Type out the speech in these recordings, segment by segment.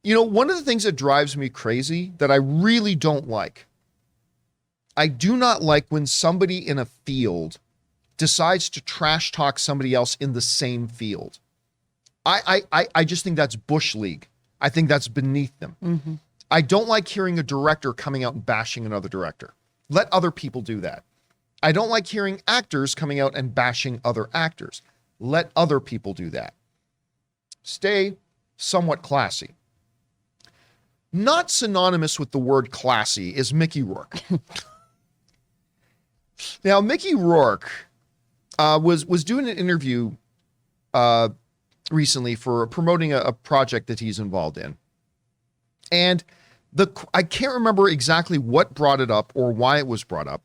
You know, one of the things that drives me crazy that I really don't like, I do not like when somebody in a field decides to trash talk somebody else in the same field. I just think that's Bush League. I think that's beneath them. Mm-hmm. I don't like hearing a director coming out and bashing another director. Let other people do that. I don't like hearing actors coming out and bashing other actors. Let other people do that. Stay somewhat classy. Not synonymous with the word classy is Mickey Rourke. Now, Mickey Rourke was doing an interview recently for promoting a project that he's involved in. And I can't remember exactly what brought it up or why it was brought up,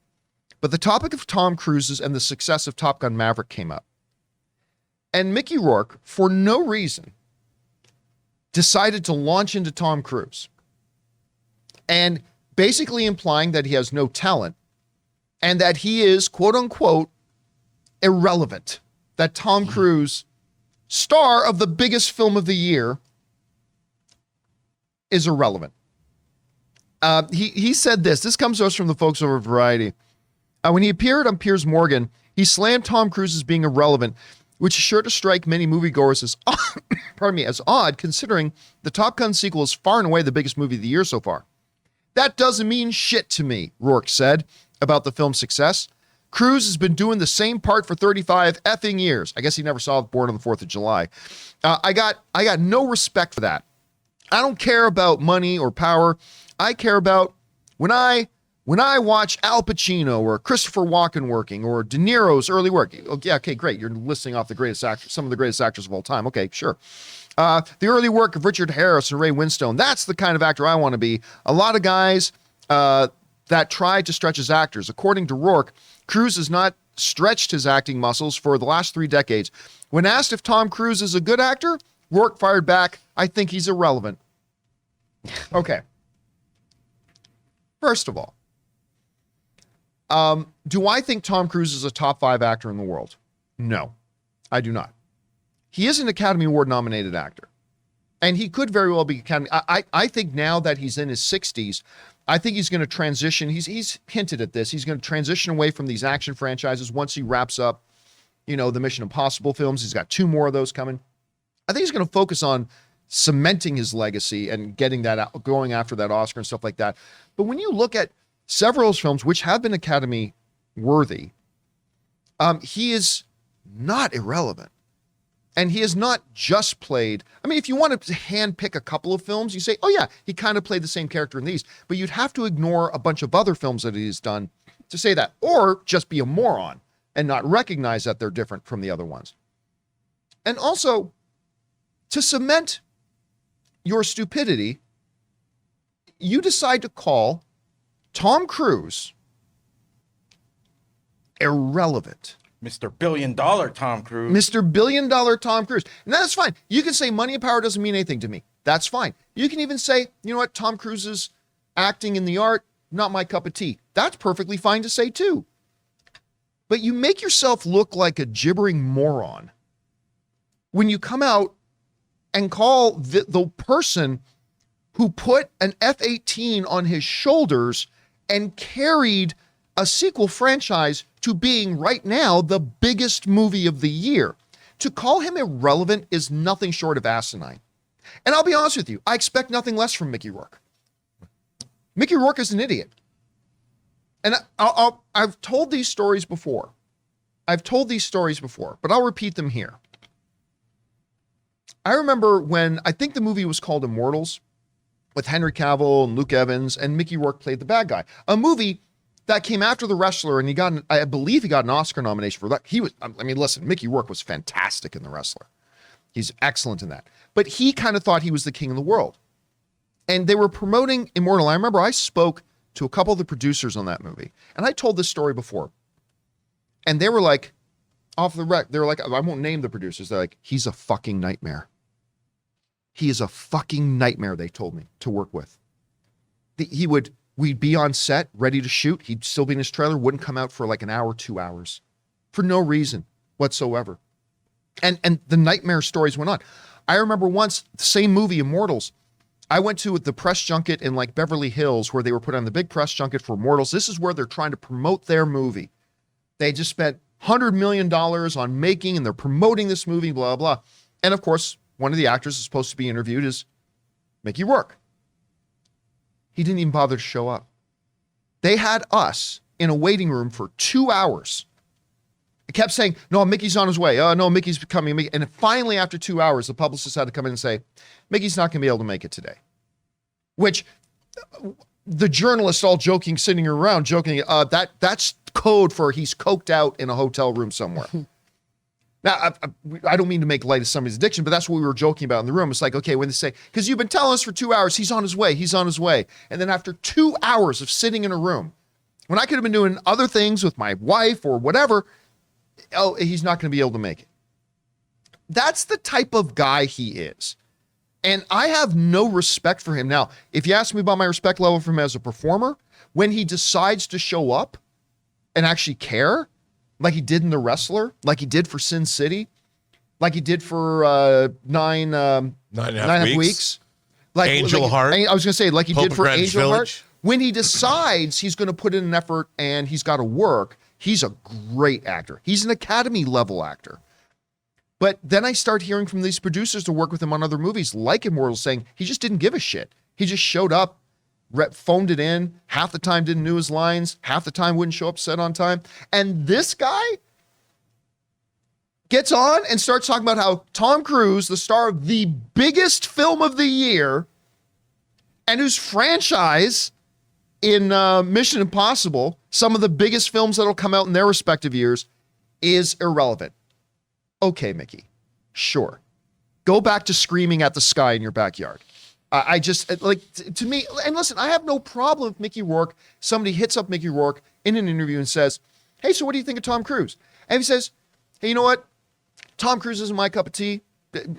but the topic of Tom Cruise's and the success of Top Gun Maverick came up. And Mickey Rourke, for no reason, decided to launch into Tom Cruise and basically implying that he has no talent and that he is, quote unquote, irrelevant. That Tom Cruise, star of the biggest film of the year, is irrelevant. He said this. This comes to us from the folks over at Variety. When he appeared on Piers Morgan, he slammed Tom Cruise as being irrelevant, which is sure to strike many moviegoers as, as odd, considering the Top Gun sequel is far and away the biggest movie of the year so far. That doesn't mean shit to me, Rourke said about the film's success. Cruise has been doing the same part for 35 effing years. I guess he never saw Born on the 4th of July. I got no respect for that. I don't care about money or power. I care about when I watch Al Pacino or Christopher Walken working or De Niro's early work. Yeah, okay, great. You're listing off the greatest actors, some of the greatest actors of all time. Okay, sure. The early work of Richard Harris and Ray Winstone. That's the kind of actor I want to be. A lot of guys that tried to stretch as actors. According to Rourke, Cruise has not stretched his acting muscles for the last 3 decades. When asked if Tom Cruise is a good actor, Rourke fired back, I think he's irrelevant. Okay. First of all, do I think Tom Cruise is a top 5 actor in the world? No, I do not. He is an Academy Award nominated actor, and he could very well be Academy. I think now that he's in his 60s, I think he's going to transition. He's hinted at this. He's going to transition away from these action franchises once he wraps up, the Mission Impossible films. He's got 2 more of those coming. I think he's going to focus on cementing his legacy and getting that out, going after that Oscar and stuff like that. But when you look at several of his films, which have been Academy worthy, he is not irrelevant. And he has not just played, if you want to handpick a couple of films, you say, oh yeah, he kind of played the same character in these, but you'd have to ignore a bunch of other films that he's done to say that, or just be a moron and not recognize that they're different from the other ones. And also, to cement your stupidity, you decide to call Tom Cruise irrelevant. Mr. Billion Dollar Tom Cruise. Mr. Billion Dollar Tom Cruise. And that's fine. You can say money and power doesn't mean anything to me. That's fine. You can even say, you know what, Tom Cruise's acting in the art, not my cup of tea. That's perfectly fine to say too. But you make yourself look like a gibbering moron when you come out and call the person who put an F-18 on his shoulders and carried a sequel franchise to being right now the biggest movie of the year. To call him irrelevant is nothing short of asinine. And I'll be honest with you, I expect nothing less from Mickey Rourke. Mickey Rourke is an idiot. And I've told these stories before. But I'll repeat them here. I remember when, I think the movie was called Immortals, with Henry Cavill and Luke Evans, and Mickey Rourke played the bad guy. A movie that came after The Wrestler, and I believe he got an Oscar nomination for that. Listen, Mickey Rourke was fantastic in The Wrestler. He's excellent in that. But he kind of thought he was the king of the world. And they were promoting Immortal. I remember I spoke to a couple of the producers on that movie, and I told this story before. And they were like, off the rec, they were like, I won't name the producers. They're like, he's a fucking nightmare. He is a fucking nightmare, they told me, to work with. We'd be on set, ready to shoot. He'd still be in his trailer, wouldn't come out for like an hour, 2 hours, for no reason whatsoever. And the nightmare stories went on. I remember once, the same movie, Immortals, I went to the press junket in like Beverly Hills where they were putting on the big press junket for Immortals. This is where they're trying to promote their movie. They just spent $100 million on making and they're promoting this movie, blah, blah. And of course, one of the actors is supposed to be interviewed is Mickey Rourke. He didn't even bother to show up. They had us in a waiting room for 2 hours. It kept saying, no, Mickey's on his way. Oh, no, Mickey's coming. And finally, after 2 hours, the publicist had to come in and say, Mickey's not going to be able to make it today. Which the journalists all joking, sitting around, joking, that's code for he's coked out in a hotel room somewhere. Now, I don't mean to make light of somebody's addiction, but that's what we were joking about in the room. It's like, okay, when they say, because you've been telling us for 2 hours, he's on his way. And then after 2 hours of sitting in a room, when I could have been doing other things with my wife or whatever, oh, he's not going to be able to make it. That's the type of guy he is. And I have no respect for him. Now, if you ask me about my respect level for him as a performer, when he decides to show up and actually care, like he did in The Wrestler, like he did for Sin City, like he did for nine and a half weeks. Like Angel Heart. I was going to say, like he did for Greenwich Angel Village. Heart. When he decides he's going to put in an effort and he's got to work, he's a great actor. He's an Academy level actor. But then I start hearing from these producers to work with him on other movies like Immortals saying he just didn't give a shit. He just showed up, phoned it in, half the time didn't know his lines, half the time wouldn't show up set on time. And this guy gets on and starts talking about how Tom Cruise, the star of the biggest film of the year, and whose franchise in Mission Impossible, some of the biggest films that'll come out in their respective years, is irrelevant. Okay, Mickey, sure. Go back to screaming at the sky in your backyard. I just, like, to me, and listen, I have no problem with Mickey Rourke. Somebody hits up Mickey Rourke in an interview and says, hey, so what do you think of Tom Cruise? And he says, hey, you know what? Tom Cruise isn't my cup of tea.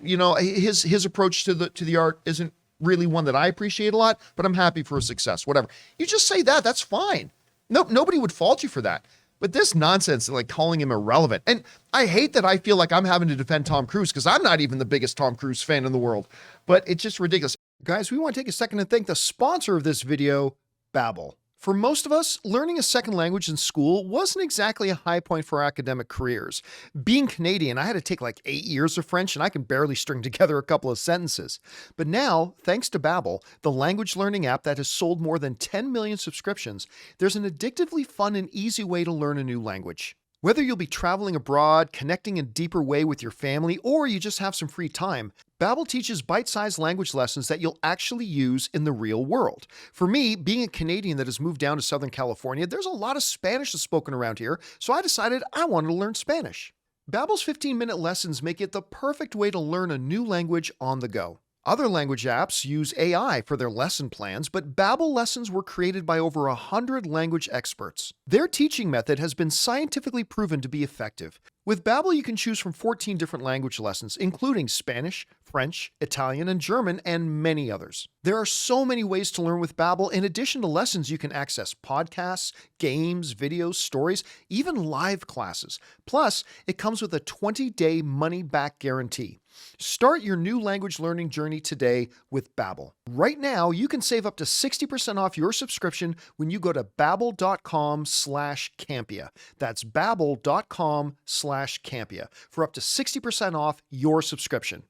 You know, his approach to the art isn't really one that I appreciate a lot, but I'm happy for his success, whatever. You just say that, that's fine. No, nobody would fault you for that. But this nonsense, like calling him irrelevant. And I hate that I feel like I'm having to defend Tom Cruise because I'm not even the biggest Tom Cruise fan in the world, but it's just ridiculous. Guys, we want to take a second and thank the sponsor of this video, Babbel. For most of us, learning a second language in school wasn't exactly a high point for our academic careers. Being Canadian, I had to take like 8 years of French and I can barely string together a couple of sentences. But now, thanks to Babbel, the language learning app that has sold more than 10 million subscriptions, there's an addictively fun and easy way to learn a new language. Whether you'll be traveling abroad, connecting in a deeper way with your family, or you just have some free time, Babbel teaches bite-sized language lessons that you'll actually use in the real world. For me, being a Canadian that has moved down to Southern California, there's a lot of Spanish that's spoken around here, so I decided I wanted to learn Spanish. Babbel's 15-minute lessons make it the perfect way to learn a new language on the go. Other language apps use AI for their lesson plans, but Babbel lessons were created by over 100 language experts. Their teaching method has been scientifically proven to be effective. With Babbel, you can choose from 14 different language lessons, including Spanish, French, Italian, and German, and many others. There are so many ways to learn with Babbel. In addition to lessons, you can access podcasts, games, videos, stories, even live classes. Plus, it comes with a 20-day money-back guarantee. Start your new language learning journey today with Babbel. Right now, you can save up to 60% off your subscription when you go to babbel.com/Campea. That's babbel.com/Campea for up to 60% off your subscription.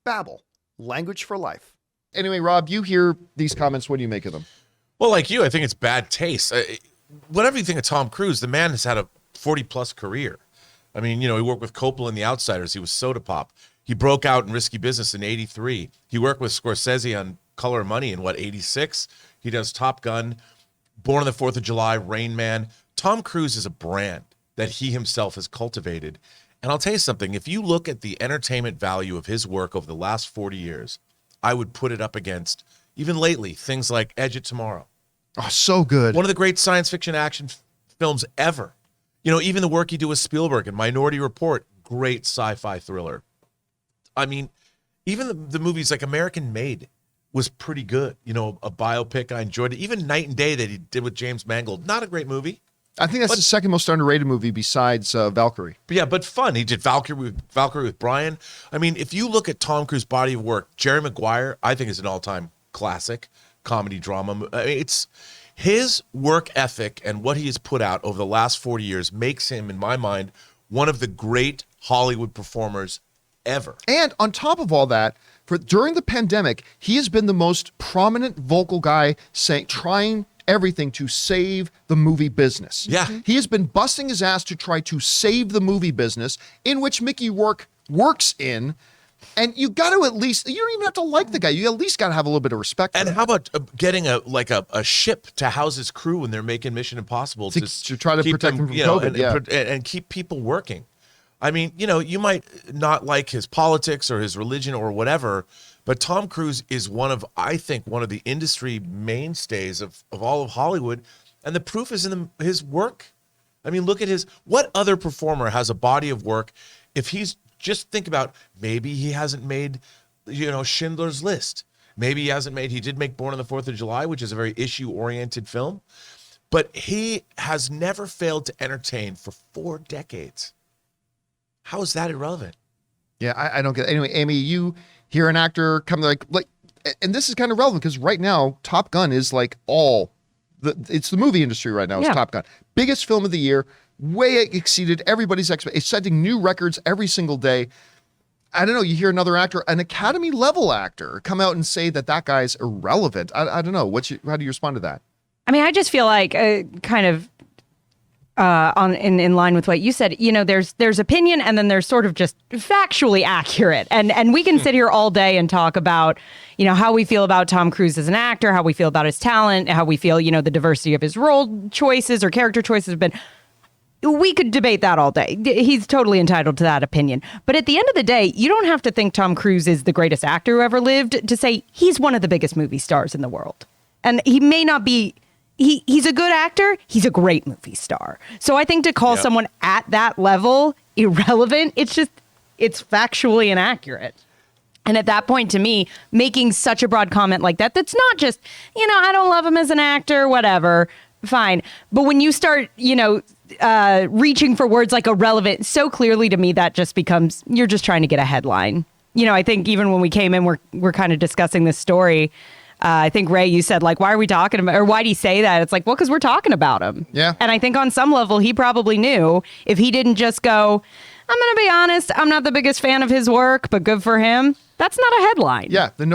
Babbel, language for life. Anyway, Rob, you hear these comments. What do you make of them? Well, like you, I think it's bad taste. Whatever you think of Tom Cruise, the man has had a 40-plus career. I mean, you know, he worked with Coppola in The Outsiders. He was Soda Pop. He broke out in Risky Business in 83. He worked with Scorsese on Color of Money in, 86? He does Top Gun, Born on the 4th of July, Rain Man. Tom Cruise is a brand that he himself has cultivated. And I'll tell you something, if you look at the entertainment value of his work over the last 40 years, I would put it up against, even lately, things like Edge of Tomorrow. Oh, so good. One of the great science fiction action films ever. You know, even the work he did with Spielberg in Minority Report, great sci-fi thriller. I mean, even the movies like American Made was pretty good. You know, a biopic, I enjoyed it. Even Night and Day that he did with James Mangold, not a great movie. I think that's the second most underrated movie besides Valkyrie. But yeah, but fun. He did Valkyrie with Brian. I mean, if you look at Tom Cruise's body of work, Jerry Maguire, I think is an all-time classic comedy drama. I mean, it's his work ethic and what he has put out over the last 40 years makes him, in my mind, one of the great Hollywood performers ever. And on top of all that, during the pandemic, he has been the most prominent vocal guy trying everything to save the movie business. Yeah. He has been busting his ass to try to save the movie business, in which Mickey Rourke works in. And you got to at least, you don't even have to like the guy. You at least got to have a little bit of respect for And him. how about getting a ship to house his crew when they're making Mission Impossible To try to keep protect them from COVID, and keep people working. I mean, you might not like his politics or his religion or whatever, but Tom Cruise is I think one of the industry mainstays of all of Hollywood, and the proof is in his work. I mean, look at what other performer has a body of work? If just think about, maybe he hasn't made, Schindler's List. Maybe he did make Born on the 4th of July, which is a very issue-oriented film, but he has never failed to entertain for 4 decades. How is that irrelevant? Yeah, I don't get it. Anyway, Amy, you hear an actor come like, and this is kind of relevant because right now, Top Gun is like it's the movie industry right now. It's Top Gun. Biggest film of the year, way exceeded everybody's expectations. It's setting new records every single day. I don't know, you hear another actor, an Academy level actor, come out and say that guy's irrelevant. I don't know. How do you respond to that? I mean, I just feel like kind of in line with what you said, there's opinion and then there's sort of just factually accurate. And we can sit here all day and talk about, how we feel about Tom Cruise as an actor, how we feel about his talent, how we feel, the diversity of his role choices or character choices have been. We could debate that all day. He's totally entitled to that opinion. But at the end of the day, you don't have to think Tom Cruise is the greatest actor who ever lived to say he's one of the biggest movie stars in the world. And he may not be. He's a good actor. He's a great movie star. So I think to call someone at that level irrelevant, it's factually inaccurate. And at that point, to me, making such a broad comment like that's not just, I don't love him as an actor, whatever, fine. But when you start, reaching for words like irrelevant, so clearly to me, that just becomes, you're just trying to get a headline. I think even when we came in, we're kind of discussing this story. I think, Ray, you said, why are we talking about, or why do you say that? It's like, well, because we're talking about him. Yeah. And I think on some level, he probably knew if he didn't just go, I'm going to be honest, I'm not the biggest fan of his work, but good for him. That's not a headline. Yeah, then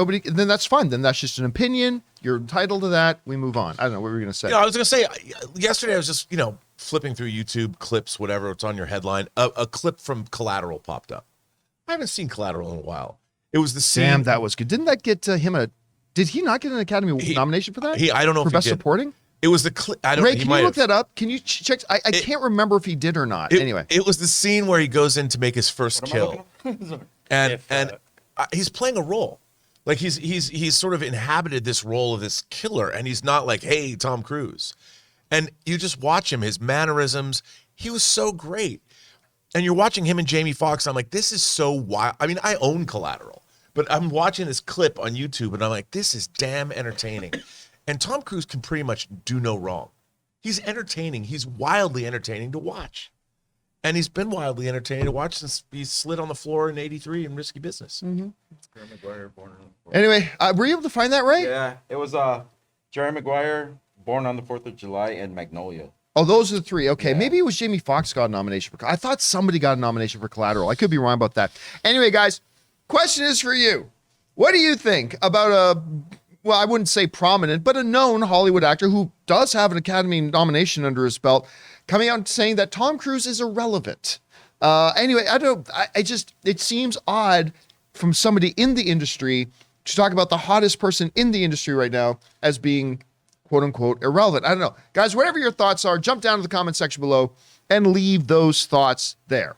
that's fine. Then that's just an opinion. You're entitled to that. We move on. I don't know what were you going to say. I was going to say, yesterday I was just, flipping through YouTube clips, whatever, it's on your headline. A clip from Collateral popped up. I haven't seen Collateral in a while. It was the scene. Damn, that was good. Didn't that get him did he not get an Academy nomination for that? I don't know for if he Best did. Supporting? It was the clip. Ray, can you look that up? Can you check? I can't remember if he did or not. Anyway. It was the scene where he goes in to make his first kill. and he's playing a role. Like he's sort of inhabited this role of this killer, and he's not like, hey, Tom Cruise. And you just watch him, his mannerisms. He was so great. And you're watching him and Jamie Foxx. I'm like, this is so wild. I mean, I own Collateral, but I'm watching this clip on YouTube, and I'm like, this is damn entertaining. And Tom Cruise can pretty much do no wrong. He's entertaining. He's wildly entertaining to watch. And he's been wildly entertaining to watch since he slid on the floor in '83 in Risky Business. Jerry Maguire, Born on the 4th. Anyway, were you able to find that, Ray? Yeah, it was Jerry Maguire, Born on the 4th of July, and Magnolia. Oh, those are the three. Okay, Yeah. maybe it was Jamie Foxx got a nomination for. I thought somebody got a nomination for Collateral. I could be wrong about that. Anyway, guys, question is for you. What do you think about well, I wouldn't say prominent, but a known Hollywood actor who does have an Academy nomination under his belt, coming out and saying that Tom Cruise is irrelevant? Anyway, it seems odd from somebody in the industry to talk about the hottest person in the industry right now as being quote unquote irrelevant. I don't know. Guys, whatever your thoughts are, jump down to the comment section below and leave those thoughts there.